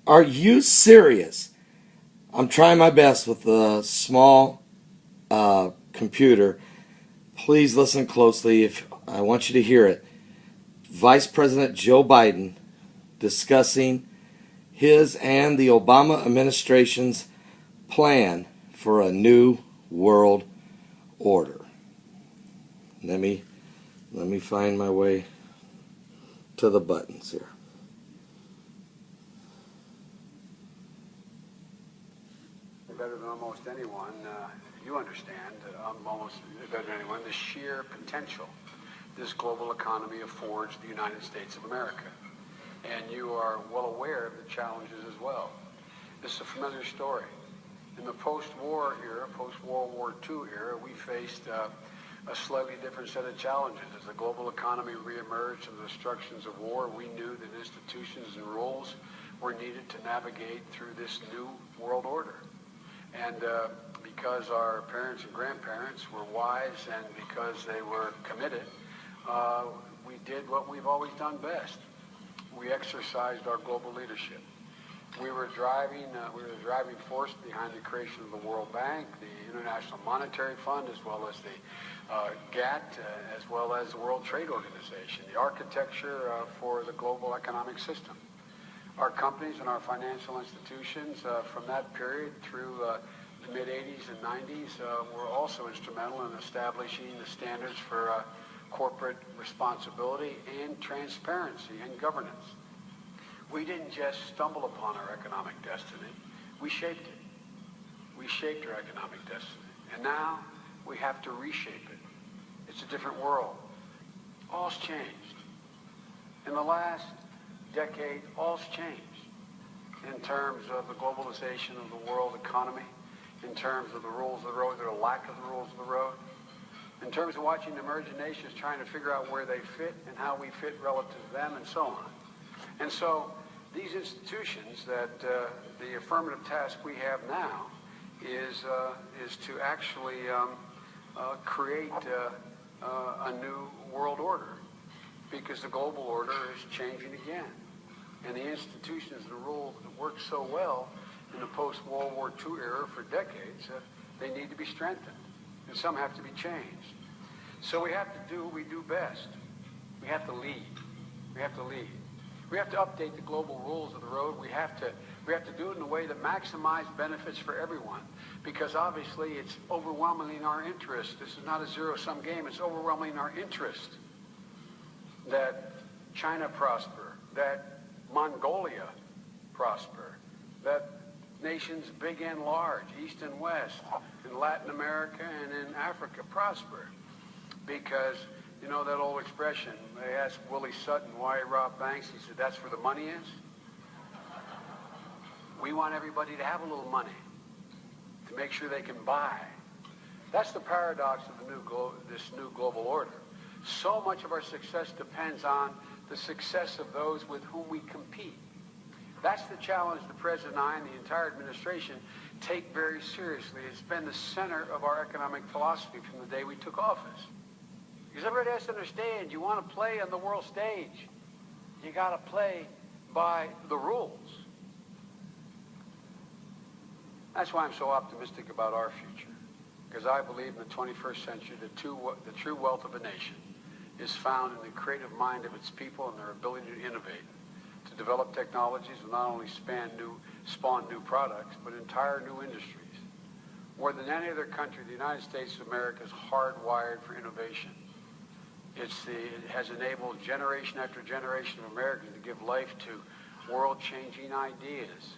Are you serious? I'm trying my best with the small computer. Please listen closely. If I want you to hear it. Vice President Joe Biden discussing his and the Obama administration's plan for a new world order. Let me find my way to the buttons here. Better than almost anyone, you understand, almost better than anyone, the sheer potential this global economy affords the United States of America. And you are well aware of the challenges as well. This is a familiar story. In the post-war era, post-World War II era, we faced a slightly different set of challenges. As the global economy reemerged from the destructions of war, we knew that institutions and rules were needed to navigate through this new world order. And because our parents and grandparents were wise and because they were committed, we did what we've always done best. We exercised our global leadership. We were the driving force behind the creation of the World Bank, the International Monetary Fund, as well as the GATT, as well as the World Trade Organization, the architecture for the global economic system. Our companies and our financial institutions from that period through the mid-'80s and '90s were also instrumental in establishing the standards for corporate responsibility and transparency and governance. We didn't just stumble upon our economic destiny. We shaped it. We shaped our economic destiny. And now we have to reshape it. It's a different world. All's changed. In the last decade, all's changed in terms of the globalization of the world economy, in terms of the rules of the road, or lack of the rules of the road, in terms of watching emerging nations trying to figure out where they fit and how we fit relative to them, and so on. And so these institutions that the affirmative task we have now is to actually create a new world order, because the global order is changing again. And the institutions and the rules that worked so well in the post-World War II era for decades, they need to be strengthened. And some have to be changed. So we have to do what we do best. We have to lead. We have to lead. We have to update the global rules of the road. We have to do it in a way that maximizes benefits for everyone, because obviously it's overwhelmingly in our interest. This is not a zero-sum game. It's overwhelmingly in our interest that China prosper, that Mongolia prosper, that nations big and large, east and west, in Latin America and in Africa prosper. Because, you know that old expression, they asked Willie Sutton why he robbed banks. He said, that's where the money is. We want everybody to have a little money to make sure they can buy. That's the paradox of this new global order. So much of our success depends on the success of those with whom we compete. That's the challenge the President and I and the entire administration take very seriously. It's been the center of our economic philosophy from the day we took office. Because everybody has to understand, you want to play on the world stage, you got to play by the rules. That's why I'm so optimistic about our future. Because I believe in the 21st century, the true wealth of a nation is found in the creative mind of its people and their ability to innovate, to develop technologies that not only spawn new products, but entire new industries. More than any other country, the United States of America is hardwired for innovation. It has enabled generation after generation of Americans to give life to world-changing ideas